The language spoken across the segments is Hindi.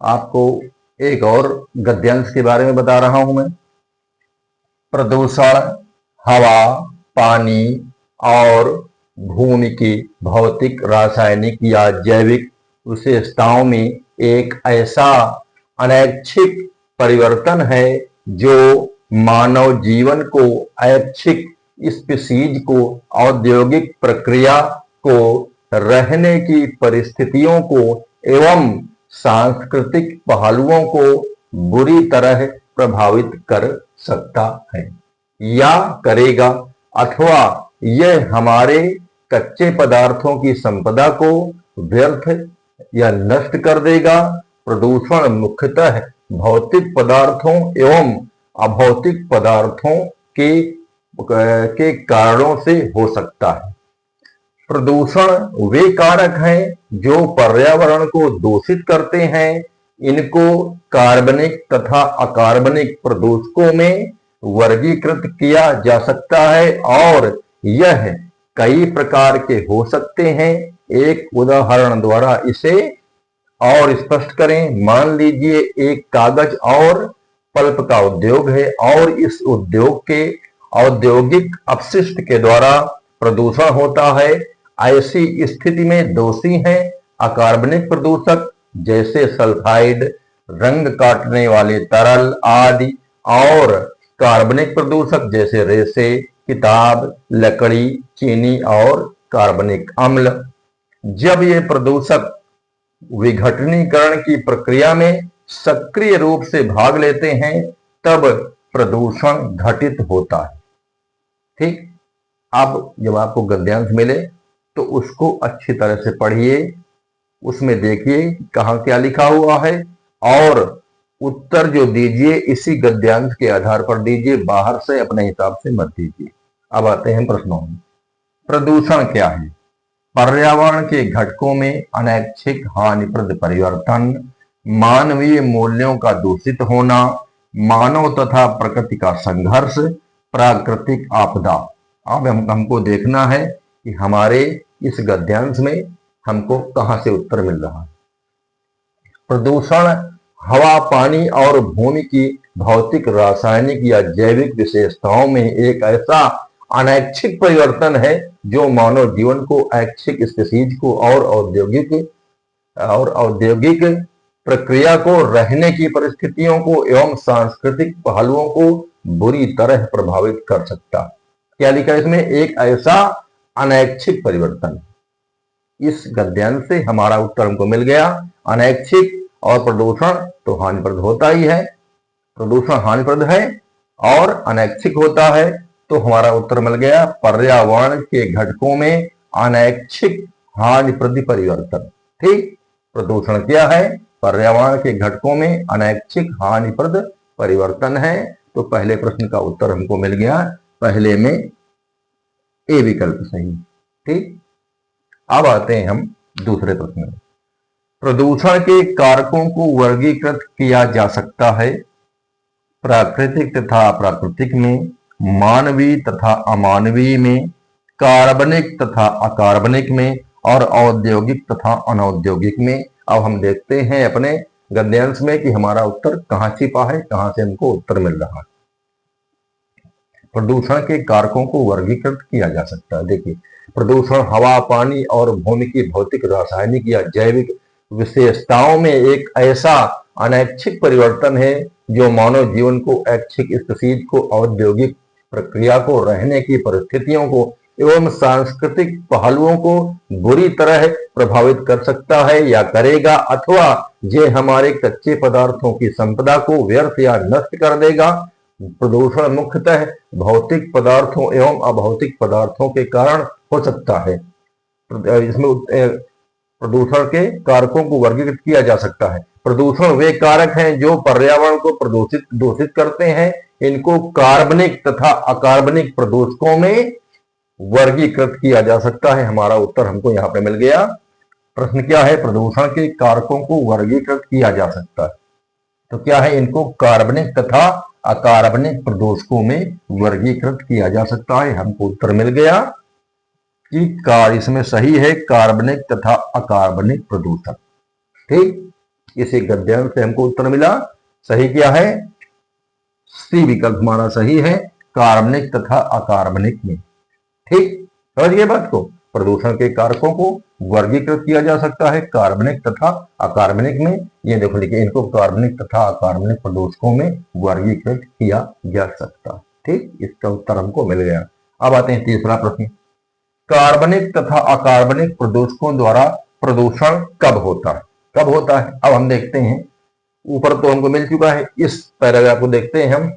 आपको एक और गद्यांश के बारे में बता रहा हूं मैं। प्रदूषण हवा, पानी और भूमि की भौतिक, रासायनिक या जैविक विशेषताओं में एक ऐसा अनैच्छिक परिवर्तन है जो मानव जीवन को, ऐच्छिक स्पीशीज को, औद्योगिक प्रक्रिया को, रहने की परिस्थितियों को एवं सांस्कृतिक पहलुओं को बुरी तरह प्रभावित कर सकता है या करेगा, अथवा यह हमारे कच्चे पदार्थों की संपदा को व्यर्थ या नष्ट कर देगा। प्रदूषण मुख्यतः भौतिक पदार्थों एवं अभौतिक पदार्थों के कारणों से हो सकता है। प्रदूषण वे कारक हैं जो पर्यावरण को दूषित करते हैं। इनको कार्बनिक तथा अकार्बनिक प्रदूषकों में वर्गीकृत किया जा सकता है और यह कई प्रकार के हो सकते हैं। एक उदाहरण द्वारा इसे और स्पष्ट करें। मान लीजिए एक कागज और पल्प का उद्योग है और इस उद्योग के औद्योगिक अपशिष्ट के द्वारा प्रदूषण होता है। ऐसी स्थिति में दोषी हैं अकार्बनिक प्रदूषक जैसे सल्फाइड, रंग काटने वाले तरल आदि, और कार्बनिक प्रदूषक जैसे रेसे, किताब, लकड़ी, चीनी और कार्बनिक अम्ल। जब ये प्रदूषक विघटनीकरण की प्रक्रिया में सक्रिय रूप से भाग लेते हैं तब प्रदूषण घटित होता है। ठीक, अब जब आपको गद्यांश मिले तो उसको अच्छी तरह से पढ़िए, उसमें देखिए कहाँ क्या लिखा हुआ है और उत्तर जो दीजिए इसी गद्यांश के आधार पर दीजिए, बाहर से अपने हिसाब से मत दीजिए। अब आते हैं प्रश्नों में। प्रदूषण क्या है? पर्यावरण के घटकों में अनैच्छिक हानिप्रद परिवर्तन, मानवीय मूल्यों का दूषित होना, मानव तथा प्रकृति का संघर्ष, प्राकृतिक आपदा। अब हमको देखना है कि हमारे इस गद्यांश में हमको कहां से उत्तर मिल रहा है। प्रदूषण हवा, पानी और भूमि की भौतिक, रासायनिक या जैविक विशेषताओं में एक ऐसा अनैच्छिक परिवर्तन है जो मानव जीवन को, ऐच्छिक स्पीशीज को और औद्योगिक प्रक्रिया को, रहने की परिस्थितियों को एवं सांस्कृतिक पहलुओं को बुरी तरह प्रभावित कर सकता है। क्या लिखा है इसमें? एक ऐसा अनैच्छिक परिवर्तन। इस गद्यांश से हमारा उत्तर हमको मिल गया। अनैच्छिक और प्रदूषण तो हानिप्रद होता ही है, प्रदूषण हानिप्रद है और अनैच्छिक होता है, तो हमारा उत्तर मिल गया पर्यावरण के घटकों में अनैच्छिक हानिप्रद परिवर्तन। ठीक, प्रदूषण क्या है? पर्यावरण के घटकों में अनैच्छिक हानिप्रद परिवर्तन है। तो पहले प्रश्न का उत्तर हमको मिल गया, पहले में ए विकल्प सही। ठीक, अब आते हैं हम दूसरे प्रश्न में। प्रदूषण के कारकों को वर्गीकृत किया जा सकता है प्राकृतिक तथा अप्राकृतिक में, मानवीय तथा अमानवीय में, कार्बनिक तथा अकार्बनिक में और औद्योगिक तथा अनौद्योगिक में। अब हम देखते हैं अपने गद्यांश में कि हमारा उत्तर कहाँ छिपा है, कहाँ से हमको उत्तर मिल रहा है। प्रदूषण के कारकों को वर्गीकृत किया जा सकता है। देखिए, प्रदूषण हवा, पानी और भूमि की भौतिक, रासायनिक या जैविक विशेषताओं में एक ऐसा अनैच्छिक परिवर्तन है जो मानव जीवन को, ऐच्छिक स्पीशीज को, औद्योगिक प्रक्रिया को, रहने की परिस्थितियों को एवं सांस्कृतिक पहलुओं को बुरी तरह प्रभावित कर सकता है या करेगा, अथवा ये हमारे कच्चे पदार्थों की संपदा को व्यर्थ या नष्ट कर देगा। प्रदूषण मुख्यतः भौतिक पदार्थों एवं अभौतिक पदार्थों के कारण हो सकता है। इसमें प्रदूषण के कारकों को वर्गीकृत किया जा सकता है। प्रदूषण वे कारक हैं जो पर्यावरण को दूषित करते हैं। इनको कार्बनिक तथा अकार्बनिक प्रदूषकों में वर्गीकृत किया जा सकता है। हमारा उत्तर हमको यहाँ पे मिल गया। प्रश्न क्या है? प्रदूषण के कारकों को वर्गीकृत किया जा सकता है, तो क्या है? इनको कार्बनिक तथा अकार्बनिक प्रदूषकों में वर्गीकृत किया जा सकता है। हमको उत्तर मिल गया कि इसमें सही है कार्बनिक तथा अकार्बनिक प्रदूषक। ठीक, इसी गद्यांश से हमको उत्तर मिला। सही क्या है? सी विकल्प हमारा सही है, कार्बनिक तथा अकार्बनिक में। ठीक, समझिए बात को। प्रदूषण के कारकों को वर्गीकृत किया जा सकता है कार्बनिक तथा अकार्बनिक में। ये देखो लिखिए, इनको कार्बनिक तथा अकार्बनिक प्रदूषकों में वर्गीकृत किया जा सकता है। ठीक, इसका उत्तर हमको मिल गया। अब आते हैं तीसरा प्रश्न। कार्बनिक तथा अकार्बनिक प्रदूषकों द्वारा प्रदूषण कब होता है? कब होता है? अब हम देखते हैं, ऊपर तो हमको मिल चुका है, इस पैराग्राफ को देखते हैं हम।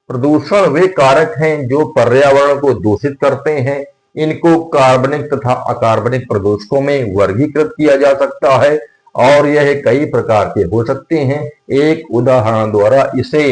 प्रदूषण वे कारक हैं जो पर्यावरण को दूषित करते हैं। इनको कार्बनिक तथा अकार्बनिक प्रदूषकों में वर्गीकृत किया जा सकता है और यह कई प्रकार के हो सकते हैं। एक उदाहरण द्वारा इसे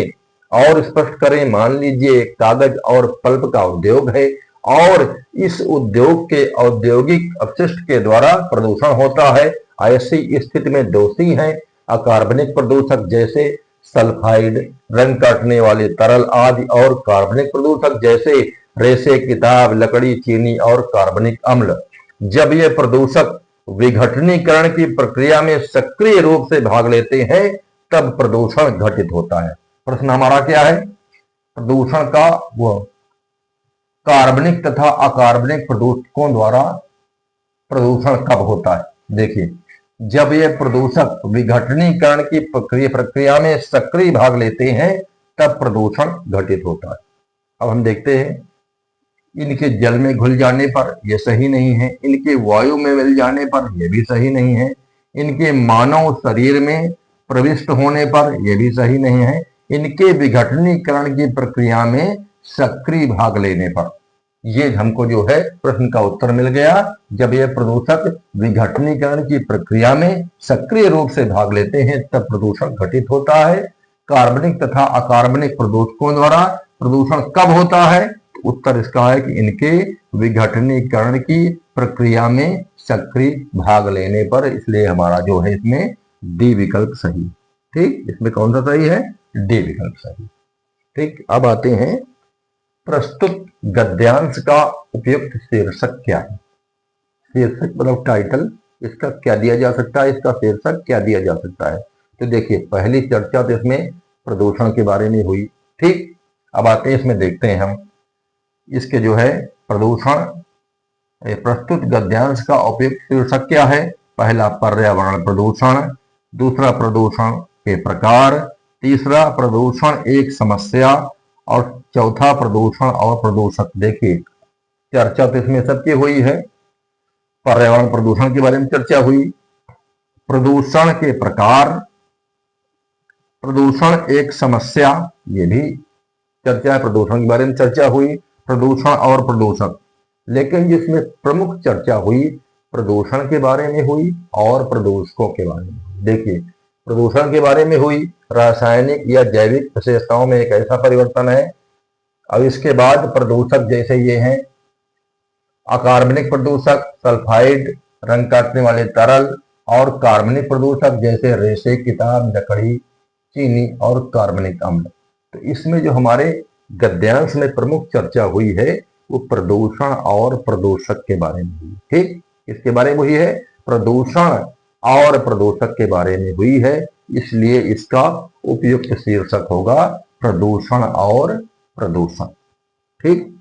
और स्पष्ट करें। मान लीजिए कागज और पल्प का उद्योग है और इस उद्योग के औद्योगिक अपशिष्ट के द्वारा प्रदूषण होता है। ऐसी स्थिति में दोषी हैं अकार्बनिक प्रदूषक जैसे सल्फाइड, रंग काटने वाले तरल आदि, और कार्बनिक प्रदूषक जैसे रेशे, किताब, लकड़ी, चीनी और कार्बनिक अम्ल। जब ये प्रदूषक विघटनीकरण की प्रक्रिया में सक्रिय रूप से भाग लेते हैं तब प्रदूषण घटित होता है। प्रश्न हमारा क्या है? प्रदूषण का वो कार्बनिक तथा अकार्बनिक प्रदूषकों द्वारा प्रदूषण कब होता है? देखिए, जब यह प्रदूषक विघटनीकरण की प्रक्रिया में सक्रिय भाग लेते हैं तब प्रदूषण घटित होता है। अब हम देखते हैं, इनके जल में घुल जाने पर यह सही नहीं है, इनके वायु में मिल जाने पर यह भी सही नहीं है, इनके मानव शरीर में प्रविष्ट होने पर यह भी सही नहीं है, इनके विघटनीकरण की प्रक्रिया में सक्रिय भाग लेने पर। ये हमको जो है प्रश्न का उत्तर मिल गया। जब यह प्रदूषक विघटनीकरण की प्रक्रिया में सक्रिय रूप से भाग लेते हैं तब प्रदूषण घटित होता है। कार्बनिक तथा अकार्बनिक प्रदूषकों द्वारा प्रदूषण कब होता है? उत्तर इसका है कि इनके विघटनीकरण की प्रक्रिया में सक्रिय भाग लेने पर। इसलिए हमारा जो है इसमें डी विकल्प सही। ठीक, इसमें कौन सा सही है? डी विकल्प सही। ठीक, अब आते हैं, प्रस्तुत गद्यांश का उपयुक्त शीर्षक क्या है? शीर्षक मतलब टाइटल, इसका क्या दिया जा सकता है? इसका शीर्षक क्या दिया जा सकता है? तो देखिए, पहली चर्चा तो इसमें प्रदूषण के बारे में हुई। ठीक, अब आते हैं इसमें देखते हैं हम, इसके जो है प्रदूषण, प्रस्तुत गद्यांश का उपयुक्त शीर्षक क्या है? पहला पर्यावरण प्रदूषण, दूसरा प्रदूषण के प्रकार, तीसरा प्रदूषण एक समस्या और चौथा प्रदूषण और प्रदूषक। देखिए, चर्चा तो इसमें सबकी हुई है। पर्यावरण प्रदूषण के बारे में चर्चा हुई, प्रदूषण के प्रकार, प्रदूषण एक समस्या, ये भी चर्चा है, प्रदूषण के बारे में चर्चा हुई, प्रदूषण और प्रदूषक। लेकिन जिसमें प्रमुख चर्चा हुई प्रदूषण के बारे में हुई और प्रदूषकों के बारे में। देखिए, प्रदूषण के बारे में हुई, रासायनिक या जैविक विशेषताओं में एक ऐसा परिवर्तन है। अब इसके बाद प्रदूषक जैसे ये हैं अकार्बनिक प्रदूषक, सल्फाइड, रंग काटने वाले तरल, और कार्बनिक प्रदूषक जैसे रेशे, किताब, लकड़ी, चीनी और कार्बनिक अम्ल। तो इसमें जो हमारे गद्यांश में प्रमुख चर्चा हुई है वो प्रदूषण और प्रदूषक के बारे में हुई। ठीक, इसके बारे में हुई है, प्रदूषण और प्रदूषक के बारे में हुई है। इसलिए इसका उपयुक्त शीर्षक होगा प्रदूषण और प्रदूषण। ठीक,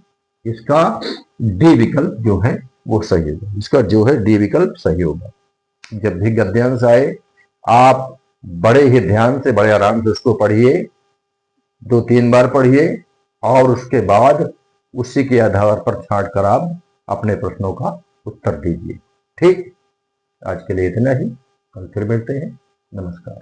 इसका डी विकल्प जो है वो सही होगा। इसका जो है डी विकल्प सही होगा। जब भी गद्यांश आए आप बड़े ही ध्यान से, बड़े आराम से उसको पढ़िए, 2-3 बार पढ़िए और उसके बाद उसी के आधार पर छांट कर आप अपने प्रश्नों का उत्तर दीजिए। ठीक, आज के लिए इतना ही, कल फिर मिलते हैं। नमस्कार।